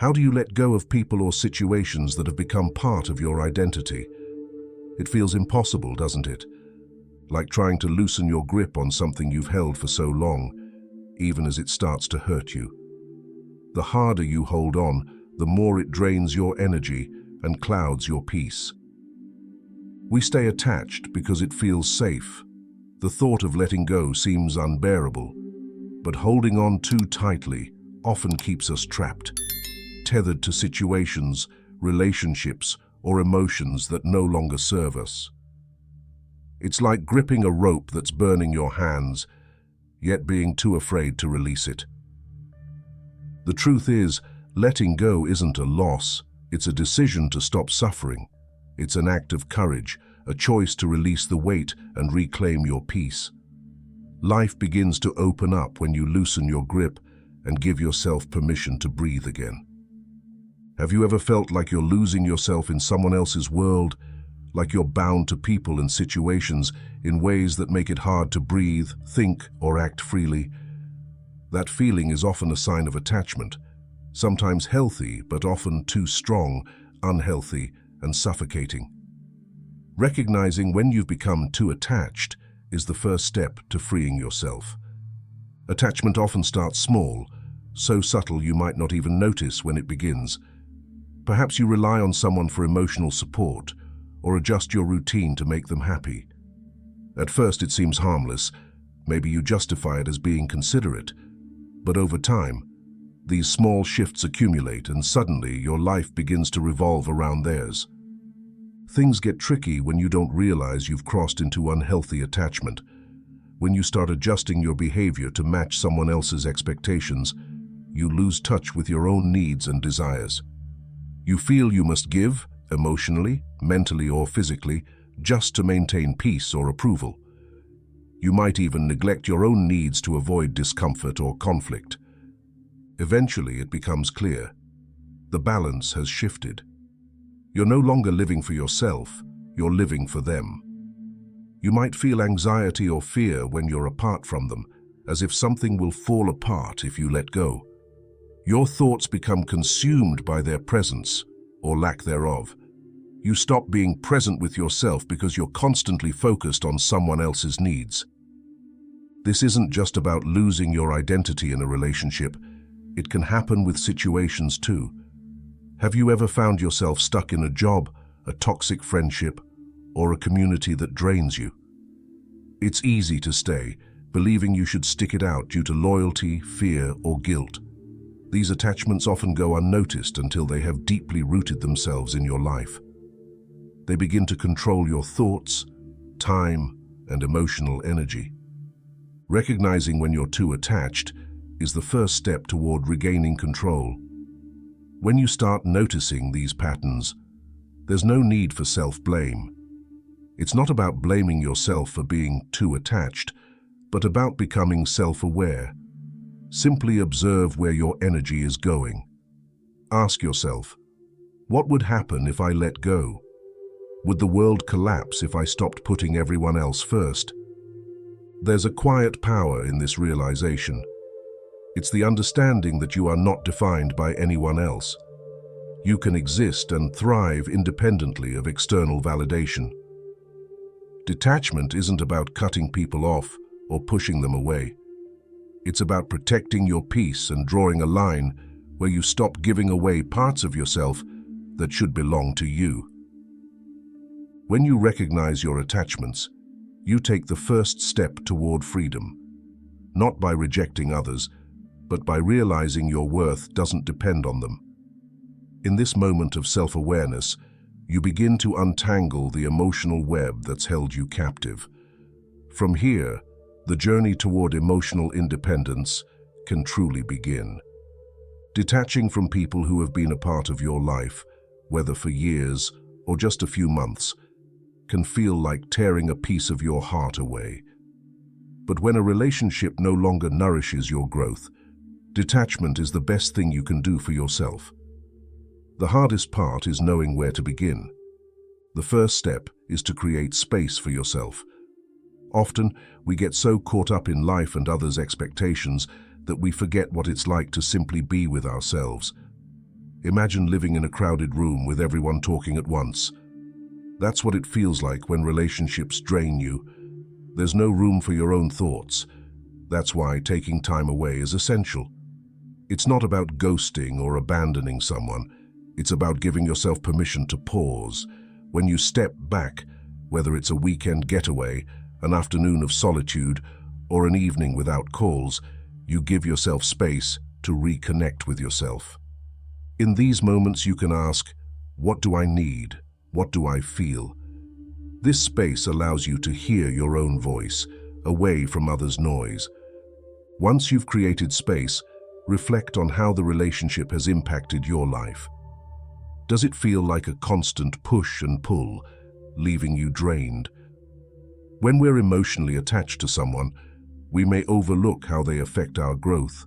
How do you let go of people or situations that have become part of your identity? It feels impossible, doesn't it? Like trying to loosen your grip on something you've held for so long, even as it starts to hurt you. The harder you hold on, the more it drains your energy and clouds your peace. We stay attached because it feels safe. The thought of letting go seems unbearable, but holding on too tightly often keeps us trapped, tethered to situations, relationships, or emotions that no longer serve us. It's like gripping a rope that's burning your hands, yet being too afraid to release it. The truth is, letting go isn't a loss, it's a decision to stop suffering. It's an act of courage, a choice to release the weight and reclaim your peace. Life begins to open up when you loosen your grip and give yourself permission to breathe again. Have you ever felt like you're losing yourself in someone else's world, like you're bound to people and situations in ways that make it hard to breathe, think, or act freely? That feeling is often a sign of attachment, sometimes healthy, but often too strong, unhealthy, and suffocating. Recognizing when you've become too attached is the first step to freeing yourself. Attachment often starts small, so subtle you might not even notice when it begins. Perhaps you rely on someone for emotional support, or adjust your routine to make them happy. At first it seems harmless, maybe you justify it as being considerate, but over time, these small shifts accumulate and suddenly your life begins to revolve around theirs. Things get tricky when you don't realize you've crossed into unhealthy attachment. When you start adjusting your behavior to match someone else's expectations, you lose touch with your own needs and desires. You feel you must give, emotionally, mentally, or physically, just to maintain peace or approval. You might even neglect your own needs to avoid discomfort or conflict. Eventually, it becomes clear. The balance has shifted. You're no longer living for yourself, you're living for them. You might feel anxiety or fear when you're apart from them, as if something will fall apart if you let go. Your thoughts become consumed by their presence, or lack thereof. You stop being present with yourself because you're constantly focused on someone else's needs. This isn't just about losing your identity in a relationship. It can happen with situations too. Have you ever found yourself stuck in a job, a toxic friendship, or a community that drains you? It's easy to stay, believing you should stick it out due to loyalty, fear, or guilt. These attachments often go unnoticed until they have deeply rooted themselves in your life. They begin to control your thoughts, time, and emotional energy. Recognizing when you're too attached is the first step toward regaining control. When you start noticing these patterns, there's no need for self-blame. It's not about blaming yourself for being too attached, but about becoming self-aware. Simply observe where your energy is going. Ask yourself, what would happen if I let go? Would the world collapse if I stopped putting everyone else first? There's a quiet power in this realization. It's the understanding that you are not defined by anyone else. You can exist and thrive independently of external validation. Detachment isn't about cutting people off or pushing them away. It's about protecting your peace and drawing a line where you stop giving away parts of yourself that should belong to you. When you recognize your attachments, you take the first step toward freedom, not by rejecting others, but by realizing your worth doesn't depend on them. In this moment of self-awareness, you begin to untangle the emotional web that's held you captive. From here, the journey toward emotional independence can truly begin. Detaching from people who have been a part of your life, whether for years or just a few months, can feel like tearing a piece of your heart away. But when a relationship no longer nourishes your growth, detachment is the best thing you can do for yourself. The hardest part is knowing where to begin. The first step is to create space for yourself. Often, we get so caught up in life and others' expectations that we forget what it's like to simply be with ourselves. Imagine living in a crowded room with everyone talking at once. That's what it feels like when relationships drain you. There's no room for your own thoughts. That's why taking time away is essential. It's not about ghosting or abandoning someone. It's about giving yourself permission to pause. When you step back, whether it's a weekend getaway, an afternoon of solitude, or an evening without calls, you give yourself space to reconnect with yourself. In these moments you can ask, what do I need? What do I feel? This space allows you to hear your own voice, away from others' noise. Once you've created space, reflect on how the relationship has impacted your life. Does it feel like a constant push and pull, leaving you drained? When we're emotionally attached to someone, we may overlook how they affect our growth.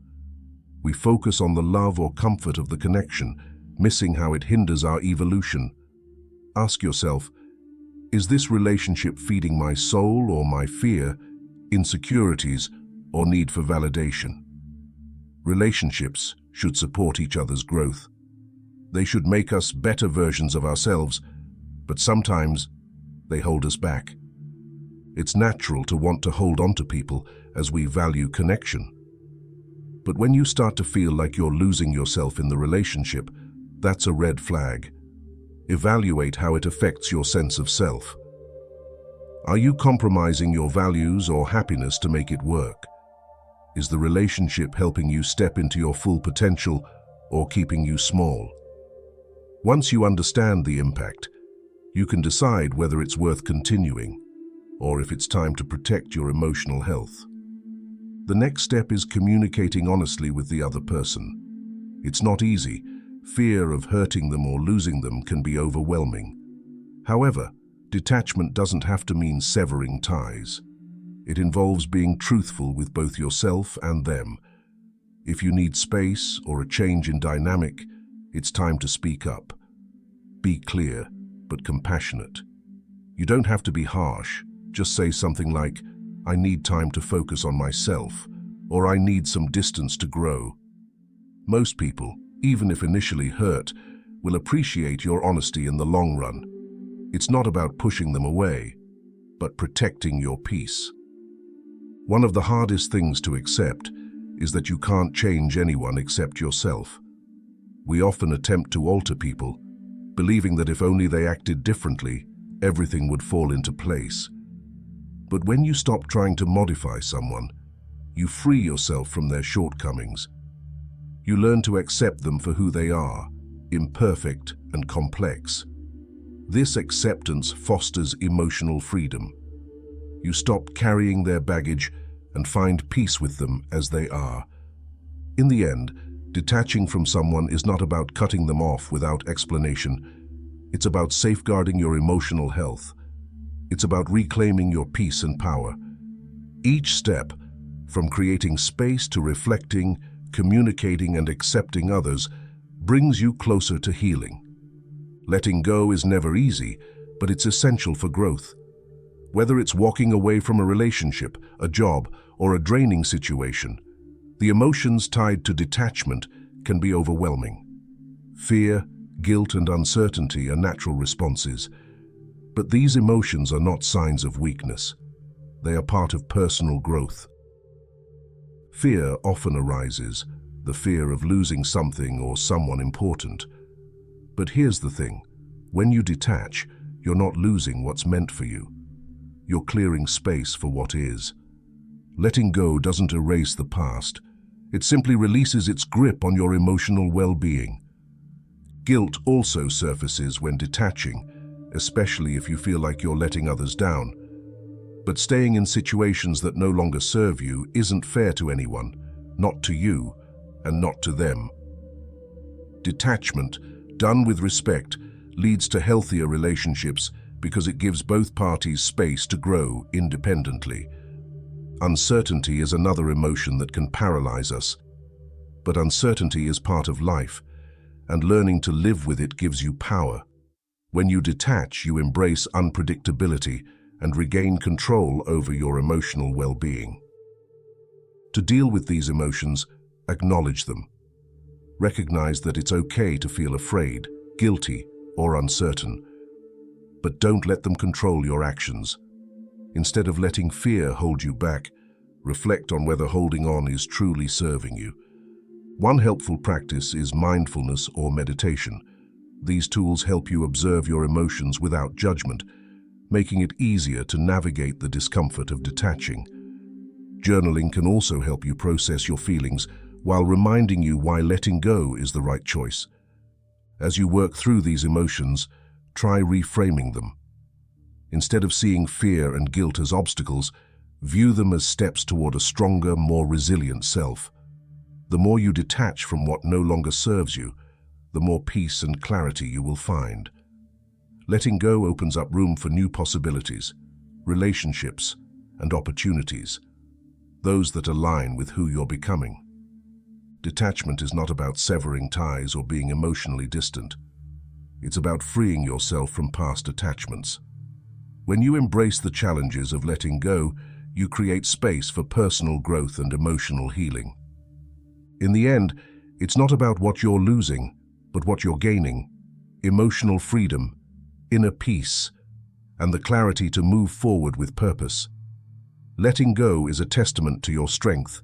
We focus on the love or comfort of the connection, missing how it hinders our evolution. Ask yourself, is this relationship feeding my soul or my fear, insecurities, or need for validation? Relationships should support each other's growth. They should make us better versions of ourselves, but sometimes they hold us back. It's natural to want to hold on to people as we value connection. But when you start to feel like you're losing yourself in the relationship, that's a red flag. Evaluate how it affects your sense of self. Are you compromising your values or happiness to make it work? Is the relationship helping you step into your full potential or keeping you small? Once you understand the impact, you can decide whether it's worth continuing or if it's time to protect your emotional health. The next step is communicating honestly with the other person. It's not easy. Fear of hurting them or losing them can be overwhelming. However, detachment doesn't have to mean severing ties. It involves being truthful with both yourself and them. If you need space or a change in dynamic, it's time to speak up. Be clear, but compassionate. You don't have to be harsh. Just say something like, I need time to focus on myself, or I need some distance to grow. Most people, even if initially hurt, will appreciate your honesty in the long run. It's not about pushing them away, but protecting your peace. One of the hardest things to accept is that you can't change anyone except yourself. We often attempt to alter people, believing that if only they acted differently, everything would fall into place. But when you stop trying to modify someone, you free yourself from their shortcomings. You learn to accept them for who they are, imperfect and complex. This acceptance fosters emotional freedom. You stop carrying their baggage and find peace with them as they are. In the end, detaching from someone is not about cutting them off without explanation. It's about safeguarding your emotional health. It's about reclaiming your peace and power. Each step, from creating space to reflecting, communicating and accepting others, brings you closer to healing. Letting go is never easy, but it's essential for growth. Whether it's walking away from a relationship, a job, or a draining situation, the emotions tied to detachment can be overwhelming. Fear, guilt, and uncertainty are natural responses. But these emotions are not signs of weakness. They are part of personal growth. Fear often arises, the fear of losing something or someone important. But here's the thing, when you detach, you're not losing what's meant for you. You're clearing space for what is. Letting go doesn't erase the past. It simply releases its grip on your emotional well-being. Guilt also surfaces when detaching, especially if you feel like you're letting others down. But staying in situations that no longer serve you isn't fair to anyone, not to you, and not to them. Detachment, done with respect, leads to healthier relationships because it gives both parties space to grow independently. Uncertainty is another emotion that can paralyze us. But uncertainty is part of life, and learning to live with it gives you power. When you detach, you embrace unpredictability and regain control over your emotional well-being. To deal with these emotions, acknowledge them. Recognize that it's okay to feel afraid, guilty, or uncertain. But don't let them control your actions. Instead of letting fear hold you back, reflect on whether holding on is truly serving you. One helpful practice is mindfulness or meditation. These tools help you observe your emotions without judgment, making it easier to navigate the discomfort of detaching. Journaling can also help you process your feelings while reminding you why letting go is the right choice. As you work through these emotions, try reframing them. Instead of seeing fear and guilt as obstacles, view them as steps toward a stronger, more resilient self. The more you detach from what no longer serves you, the more peace and clarity you will find. Letting go opens up room for new possibilities, relationships, and opportunities, those that align with who you're becoming. Detachment is not about severing ties or being emotionally distant. It's about freeing yourself from past attachments. When you embrace the challenges of letting go, you create space for personal growth and emotional healing. In the end, it's not about what you're losing, but what you're gaining: emotional freedom, inner peace, and the clarity to move forward with purpose. Letting go is a testament to your strength.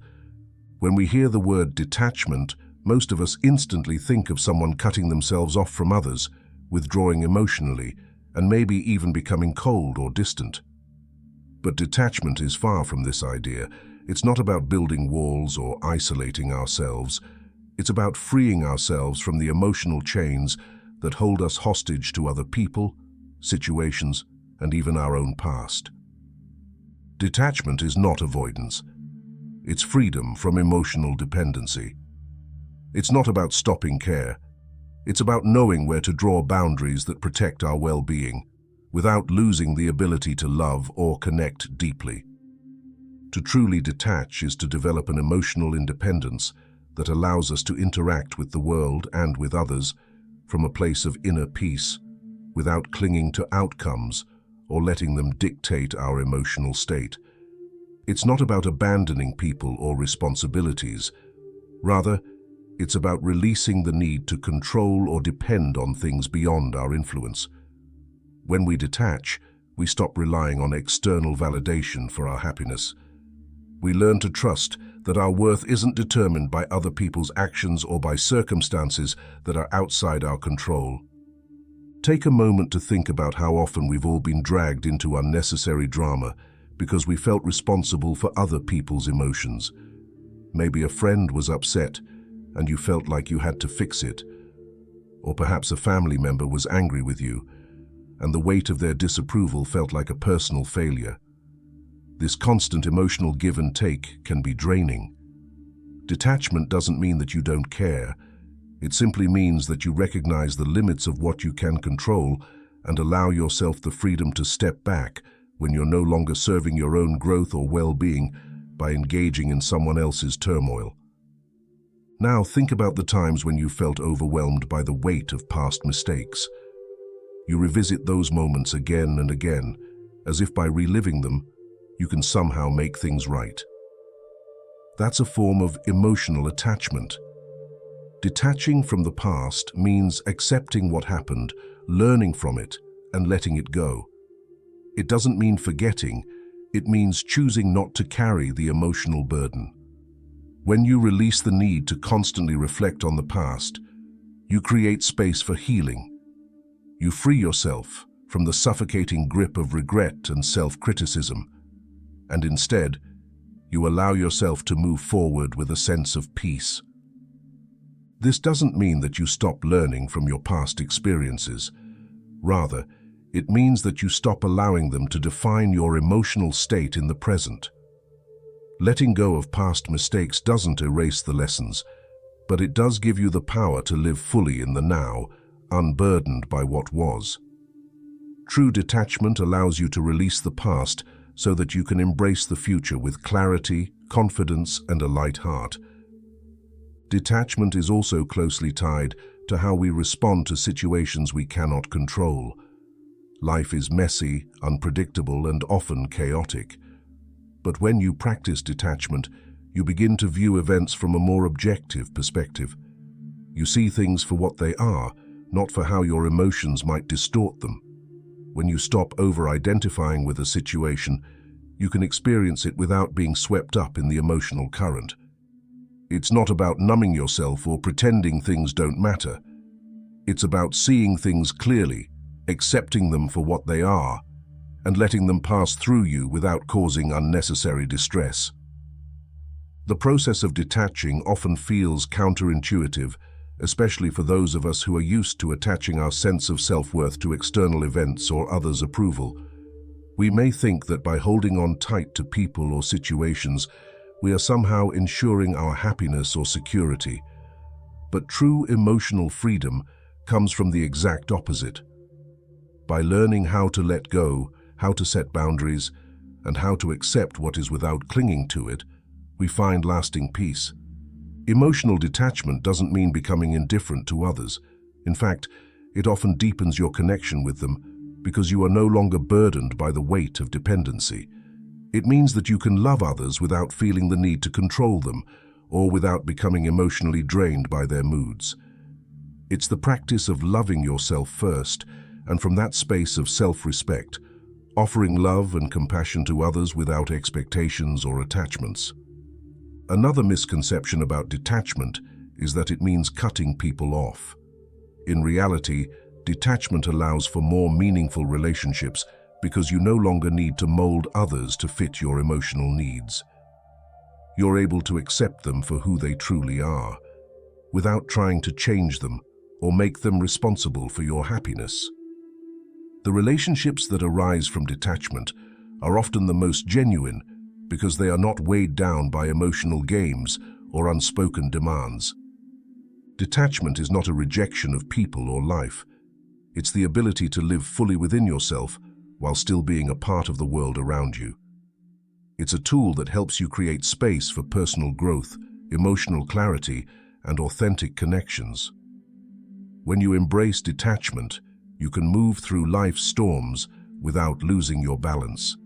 When we hear the word detachment, most of us instantly think of someone cutting themselves off from others, withdrawing emotionally, and maybe even becoming cold or distant. But detachment is far from this idea. It's not about building walls or isolating ourselves. It's about freeing ourselves from the emotional chains that hold us hostage to other people, situations, and even our own past. Detachment is not avoidance. It's freedom from emotional dependency. It's not about stopping care. It's about knowing where to draw boundaries that protect our well-being, without losing the ability to love or connect deeply. To truly detach is to develop an emotional independence that allows us to interact with the world and with others from a place of inner peace, without clinging to outcomes or letting them dictate our emotional state. It's not about abandoning people or responsibilities. Rather, it's about releasing the need to control or depend on things beyond our influence. When we detach, we stop relying on external validation for our happiness. We learn to trust that our worth isn't determined by other people's actions or by circumstances that are outside our control. Take a moment to think about how often we've all been dragged into unnecessary drama because we felt responsible for other people's emotions. Maybe a friend was upset and you felt like you had to fix it. Or perhaps a family member was angry with you and the weight of their disapproval felt like a personal failure. This constant emotional give and take can be draining. Detachment doesn't mean that you don't care. It simply means that you recognize the limits of what you can control and allow yourself the freedom to step back when you're no longer serving your own growth or well-being by engaging in someone else's turmoil. Now think about the times when you felt overwhelmed by the weight of past mistakes. You revisit those moments again and again, as if by reliving them, you can somehow make things right. That's a form of emotional attachment. Detaching from the past means accepting what happened, learning from it, and letting it go. It doesn't mean forgetting, it means choosing not to carry the emotional burden. When you release the need to constantly reflect on the past, you create space for healing. You free yourself from the suffocating grip of regret and self-criticism, and instead, you allow yourself to move forward with a sense of peace. This doesn't mean that you stop learning from your past experiences. Rather, it means that you stop allowing them to define your emotional state in the present. Letting go of past mistakes doesn't erase the lessons, but it does give you the power to live fully in the now, unburdened by what was. True detachment allows you to release the past so that you can embrace the future with clarity, confidence, and a light heart. Detachment is also closely tied to how we respond to situations we cannot control. Life is messy, unpredictable, and often chaotic. But when you practice detachment, you begin to view events from a more objective perspective. You see things for what they are, not for how your emotions might distort them. When you stop over-identifying with a situation, you can experience it without being swept up in the emotional current. It's not about numbing yourself or pretending things don't matter. It's about seeing things clearly, accepting them for what they are, and letting them pass through you without causing unnecessary distress. The process of detaching often feels counterintuitive, especially for those of us who are used to attaching our sense of self-worth to external events or others' approval. We may think that by holding on tight to people or situations, we are somehow ensuring our happiness or security. But true emotional freedom comes from the exact opposite. By learning how to let go, how to set boundaries, and how to accept what is without clinging to it, we find lasting peace. Emotional detachment doesn't mean becoming indifferent to others. In fact, it often deepens your connection with them because you are no longer burdened by the weight of dependency. It means that you can love others without feeling the need to control them or without becoming emotionally drained by their moods. It's the practice of loving yourself first, and from that space of self-respect, offering love and compassion to others without expectations or attachments. Another misconception about detachment is that it means cutting people off. In reality, detachment allows for more meaningful relationships because you no longer need to mold others to fit your emotional needs. You're able to accept them for who they truly are, without trying to change them or make them responsible for your happiness. The relationships that arise from detachment are often the most genuine because they are not weighed down by emotional games or unspoken demands. Detachment is not a rejection of people or life. It's the ability to live fully within yourself while still being a part of the world around you. It's a tool that helps you create space for personal growth, emotional clarity, and authentic connections. When you embrace detachment, you can move through life's storms without losing your balance.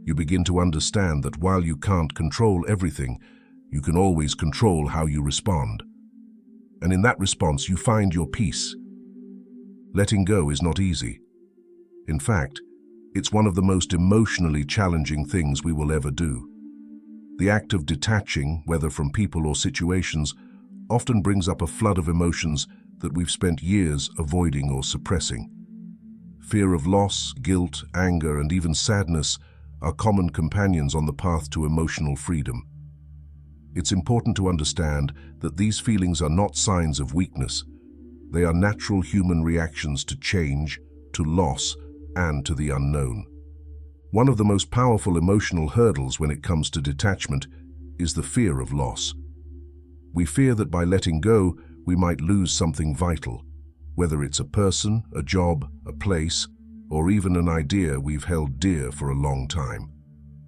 You begin to understand that while you can't control everything, you can always control how you respond. And in that response, you find your peace. Letting go is not easy. In fact, it's one of the most emotionally challenging things we will ever do. The act of detaching, whether from people or situations, often brings up a flood of emotions that we've spent years avoiding or suppressing. Fear of loss, guilt, anger, and even sadness are common companions on the path to emotional freedom. It's important to understand that these feelings are not signs of weakness. They are natural human reactions to change, to loss, and to the unknown. One of the most powerful emotional hurdles when it comes to detachment is the fear of loss. We fear that by letting go, we might lose something vital, whether it's a person, a job, a place, or even an idea we've held dear for a long time.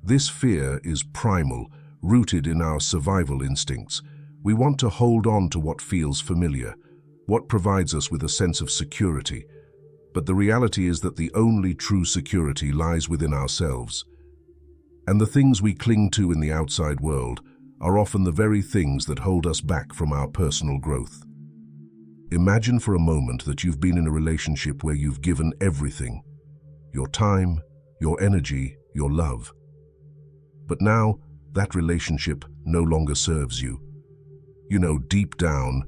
This fear is primal, rooted in our survival instincts. We want to hold on to what feels familiar, what provides us with a sense of security. But the reality is that the only true security lies within ourselves. And the things we cling to in the outside world are often the very things that hold us back from our personal growth. Imagine for a moment that you've been in a relationship where you've given everything, your time, your energy, your love. But now, that relationship no longer serves you. You know deep down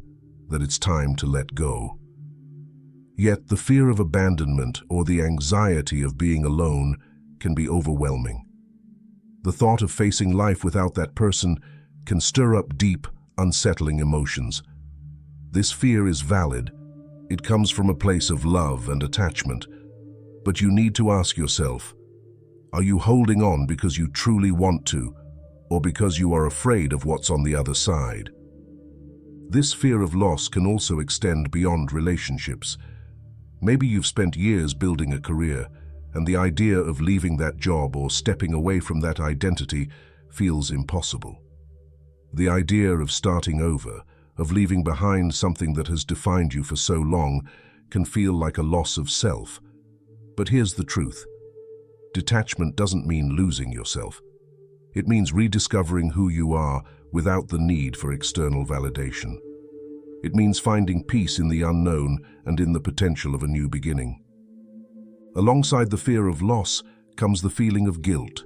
that it's time to let go. Yet the fear of abandonment or the anxiety of being alone can be overwhelming. The thought of facing life without that person can stir up deep, unsettling emotions. This fear is valid. It comes from a place of love and attachment. But you need to ask yourself, are you holding on because you truly want to, or because you are afraid of what's on the other side? This fear of loss can also extend beyond relationships. Maybe you've spent years building a career, and the idea of leaving that job or stepping away from that identity feels impossible. The idea of starting over, of leaving behind something that has defined you for so long, can feel like a loss of self. But here's the truth. Detachment doesn't mean losing yourself. It means rediscovering who you are without the need for external validation. It means finding peace in the unknown and in the potential of a new beginning. Alongside the fear of loss comes the feeling of guilt.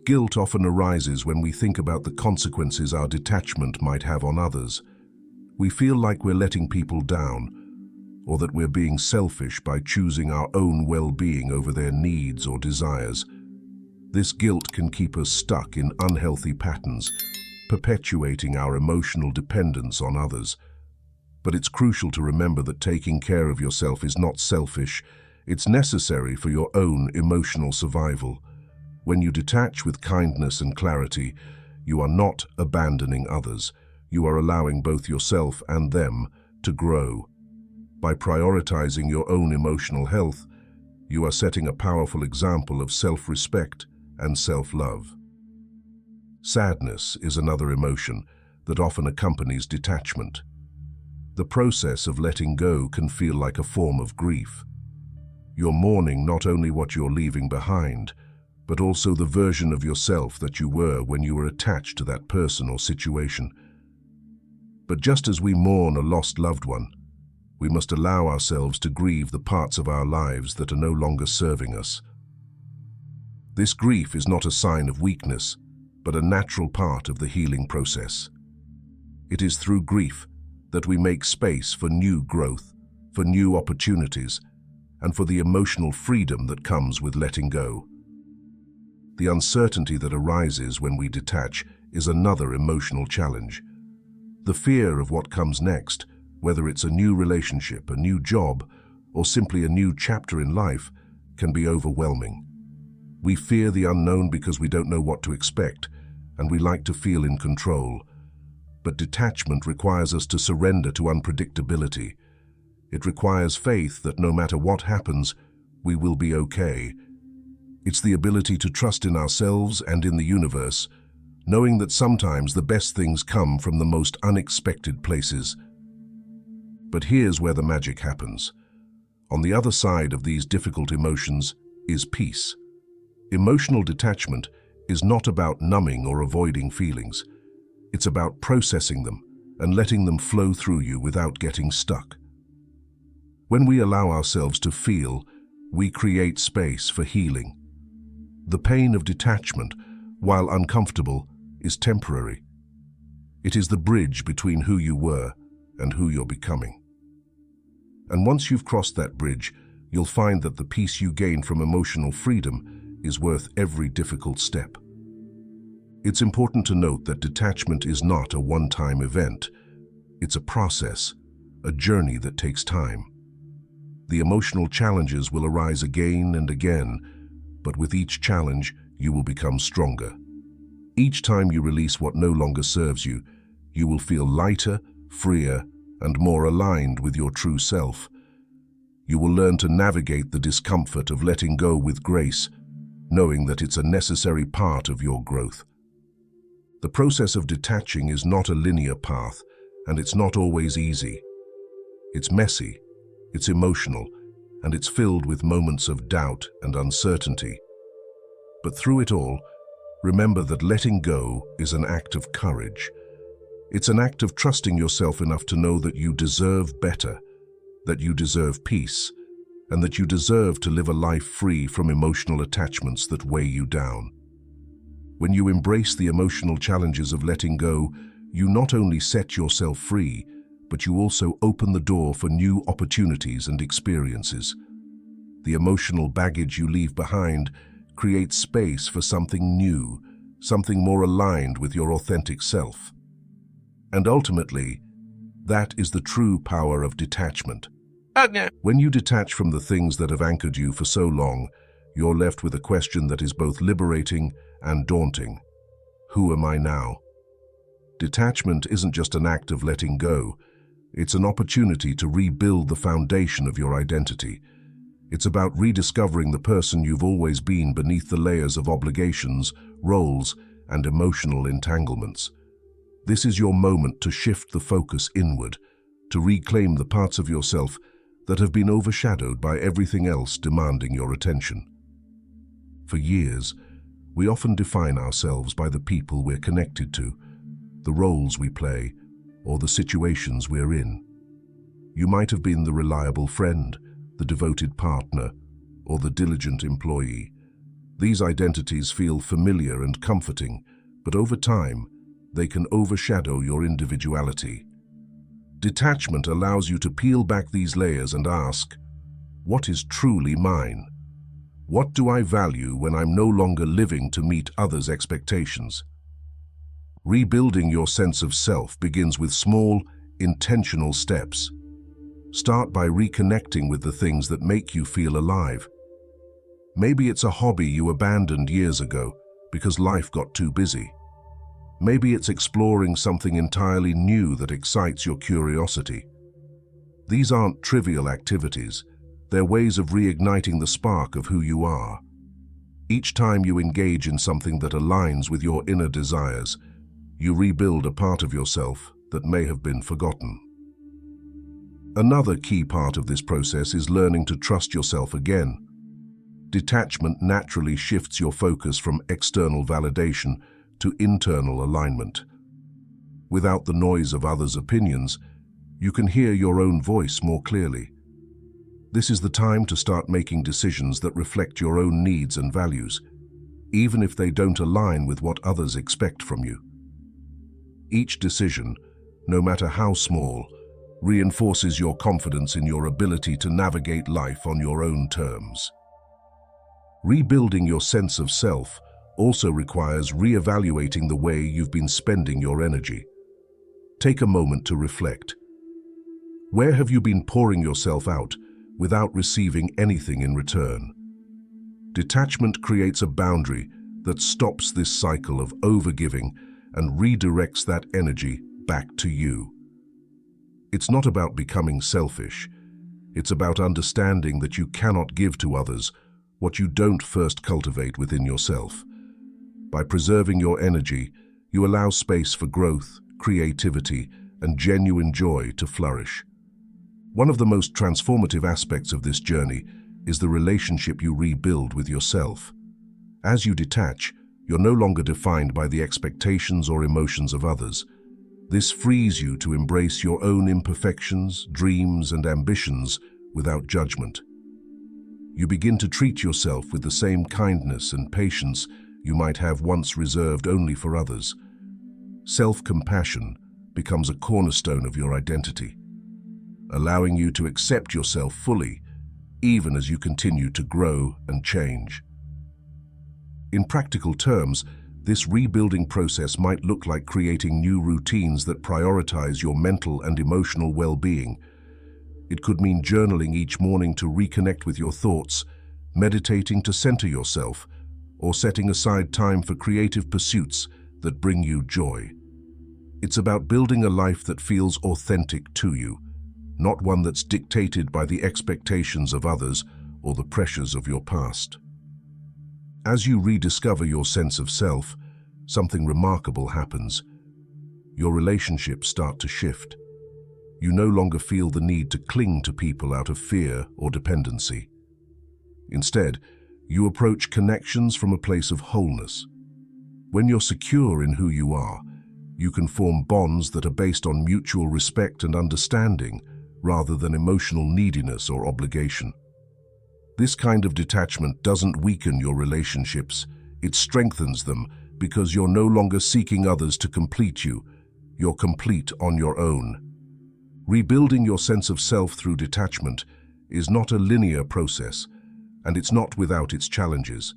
Guilt often arises when we think about the consequences our detachment might have on others. We feel like we're letting people down, or that we're being selfish by choosing our own well-being over their needs or desires. This guilt can keep us stuck in unhealthy patterns, perpetuating our emotional dependence on others. But it's crucial to remember that taking care of yourself is not selfish. It's necessary for your own emotional survival. When you detach with kindness and clarity, you are not abandoning others. You are allowing both yourself and them to grow. By prioritizing your own emotional health, you are setting a powerful example of self-respect and self-love. Sadness is another emotion that often accompanies detachment. The process of letting go can feel like a form of grief. You're mourning not only what you're leaving behind, but also the version of yourself that you were when you were attached to that person or situation. But just as we mourn a lost loved one, we must allow ourselves to grieve the parts of our lives that are no longer serving us. This grief is not a sign of weakness, but a natural part of the healing process. It is through grief that we make space for new growth, for new opportunities, and for the emotional freedom that comes with letting go. The uncertainty that arises when we detach is another emotional challenge. The fear of what comes next, whether it's a new relationship, a new job, or simply a new chapter in life, can be overwhelming. We fear the unknown because we don't know what to expect, and we like to feel in control. But detachment requires us to surrender to unpredictability. It requires faith that no matter what happens, we will be okay. It's the ability to trust in ourselves and in the universe, knowing that sometimes the best things come from the most unexpected places. But here's where the magic happens. On the other side of these difficult emotions is peace. Emotional detachment is not about numbing or avoiding feelings. It's about processing them and letting them flow through you without getting stuck. When we allow ourselves to feel, we create space for healing. The pain of detachment, while uncomfortable, is temporary. It is the bridge between who you were and who you're becoming. And once you've crossed that bridge, you'll find that the peace you gain from emotional freedom is worth every difficult step. It's important to note that detachment is not a one-time event. It's a process, a journey that takes time. The emotional challenges will arise again and again, but with each challenge, you will become stronger. Each time you release what no longer serves you, you will feel lighter, freer, and more aligned with your true self. You will learn to navigate the discomfort of letting go with grace, knowing that it's a necessary part of your growth. The process of detaching is not a linear path, and it's not always easy. It's messy, it's emotional, and it's filled with moments of doubt and uncertainty. But through it all, remember that letting go is an act of courage. It's an act of trusting yourself enough to know that you deserve better, that you deserve peace, and that you deserve to live a life free from emotional attachments that weigh you down. When you embrace the emotional challenges of letting go, you not only set yourself free, but you also open the door for new opportunities and experiences. The emotional baggage you leave behind creates space for something new, something more aligned with your authentic self. And ultimately, that is the true power of detachment. When you detach from the things that have anchored you for so long, you're left with a question that is both liberating and daunting. Who am I now? Detachment isn't just an act of letting go. It's an opportunity to rebuild the foundation of your identity. It's about rediscovering the person you've always been beneath the layers of obligations, roles, and emotional entanglements. This is your moment to shift the focus inward, to reclaim the parts of yourself that have been overshadowed by everything else demanding your attention. For years, we often define ourselves by the people we're connected to, the roles we play, or the situations we're in. You might have been the reliable friend, the devoted partner, or the diligent employee. These identities feel familiar and comforting, but over time, they can overshadow your individuality. Detachment allows you to peel back these layers and ask, what is truly mine? What do I value when I'm no longer living to meet others' expectations? Rebuilding your sense of self begins with small, intentional steps. Start by reconnecting with the things that make you feel alive. Maybe it's a hobby you abandoned years ago because life got too busy. Maybe it's exploring something entirely new that excites your curiosity. These aren't trivial activities. They're ways of reigniting the spark of who you are. Each time you engage in something that aligns with your inner desires, you rebuild a part of yourself that may have been forgotten. Another key part of this process is learning to trust yourself again. Detachment naturally shifts your focus from external validation to internal alignment. Without the noise of others' opinions, you can hear your own voice more clearly. This is the time to start making decisions that reflect your own needs and values, even if they don't align with what others expect from you. Each decision, no matter how small, reinforces your confidence in your ability to navigate life on your own terms. Rebuilding your sense of self also requires re-evaluating the way you've been spending your energy. Take a moment to reflect. Where have you been pouring yourself out without receiving anything in return? Detachment creates a boundary that stops this cycle of overgiving and redirects that energy back to you. It's not about becoming selfish. It's about understanding that you cannot give to others what you don't first cultivate within yourself. By preserving your energy, you allow space for growth, creativity, and genuine joy to flourish. One of the most transformative aspects of this journey is the relationship you rebuild with yourself. As you detach, you're no longer defined by the expectations or emotions of others. This frees you to embrace your own imperfections, dreams, and ambitions without judgment. You begin to treat yourself with the same kindness and patience you might have once reserved only for others. Self-compassion becomes a cornerstone of your identity, allowing you to accept yourself fully, even as you continue to grow and change. In practical terms, this rebuilding process might look like creating new routines that prioritize your mental and emotional well-being. It could mean journaling each morning to reconnect with your thoughts, meditating to center yourself, or setting aside time for creative pursuits that bring you joy. It's about building a life that feels authentic to you, not one that's dictated by the expectations of others or the pressures of your past. As you rediscover your sense of self, something remarkable happens. Your relationships start to shift. You no longer feel the need to cling to people out of fear or dependency. Instead, you approach connections from a place of wholeness. When you're secure in who you are, you can form bonds that are based on mutual respect and understanding rather than emotional neediness or obligation. This kind of detachment doesn't weaken your relationships, it strengthens them because you're no longer seeking others to complete you. You're complete on your own. Rebuilding your sense of self through detachment is not a linear process, and it's not without its challenges.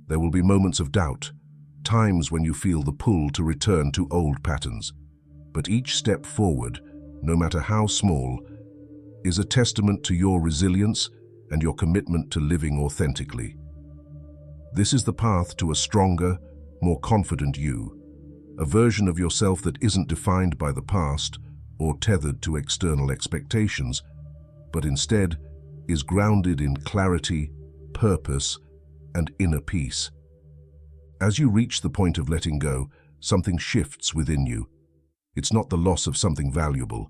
There will be moments of doubt, times when you feel the pull to return to old patterns. But each step forward, no matter how small, is a testament to your resilience and your commitment to living authentically. This is the path to a stronger, more confident you, a version of yourself that isn't defined by the past or tethered to external expectations, but instead is grounded in clarity, purpose, and inner peace. As you reach the point of letting go, something shifts within you. It's not the loss of something valuable.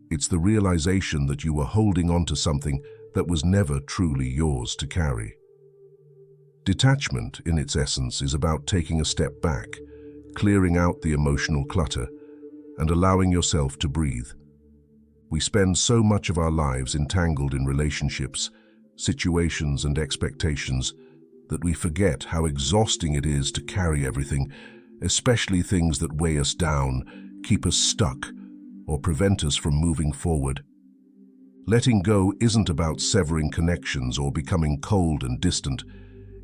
It's the realization that you were holding on to something that was never truly yours to carry. Detachment, in its essence, is about taking a step back, clearing out the emotional clutter, and allowing yourself to breathe. We spend so much of our lives entangled in relationships, situations, and expectations that we forget how exhausting it is to carry everything, especially things that weigh us down, keep us stuck, or prevent us from moving forward. Letting go isn't about severing connections or becoming cold and distant.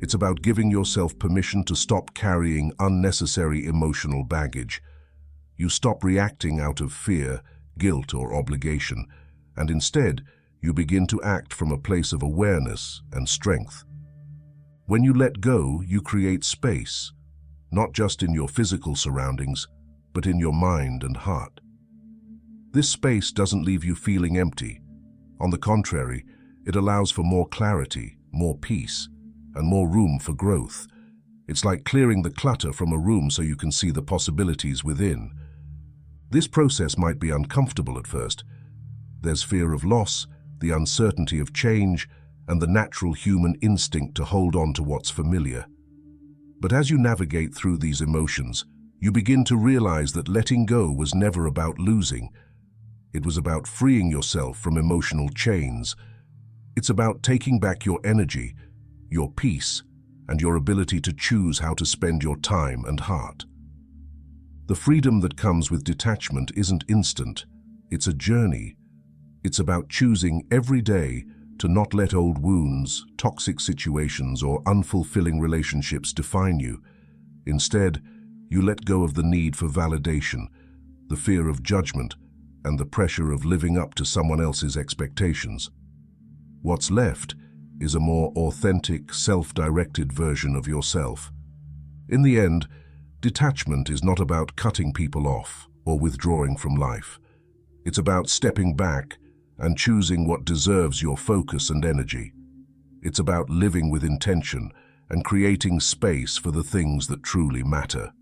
It's about giving yourself permission to stop carrying unnecessary emotional baggage. You stop reacting out of fear, guilt, or obligation, and instead, you begin to act from a place of awareness and strength. When you let go, you create space, not just in your physical surroundings, but in your mind and heart. This space doesn't leave you feeling empty. On the contrary, it allows for more clarity, more peace, and more room for growth. It's like clearing the clutter from a room so you can see the possibilities within. This process might be uncomfortable at first. There's fear of loss, the uncertainty of change, and the natural human instinct to hold on to what's familiar. But as you navigate through these emotions, you begin to realize that letting go was never about losing. It was about freeing yourself from emotional chains. It's about taking back your energy, your peace, and your ability to choose how to spend your time and heart. The freedom that comes with detachment isn't instant. It's a journey. It's about choosing every day to not let old wounds, toxic situations, or unfulfilling relationships define you. Instead, you let go of the need for validation, the fear of judgment, and the pressure of living up to someone else's expectations. What's left is a more authentic, self-directed version of yourself. In the end, detachment is not about cutting people off or withdrawing from life. It's about stepping back and choosing what deserves your focus and energy. It's about living with intention and creating space for the things that truly matter.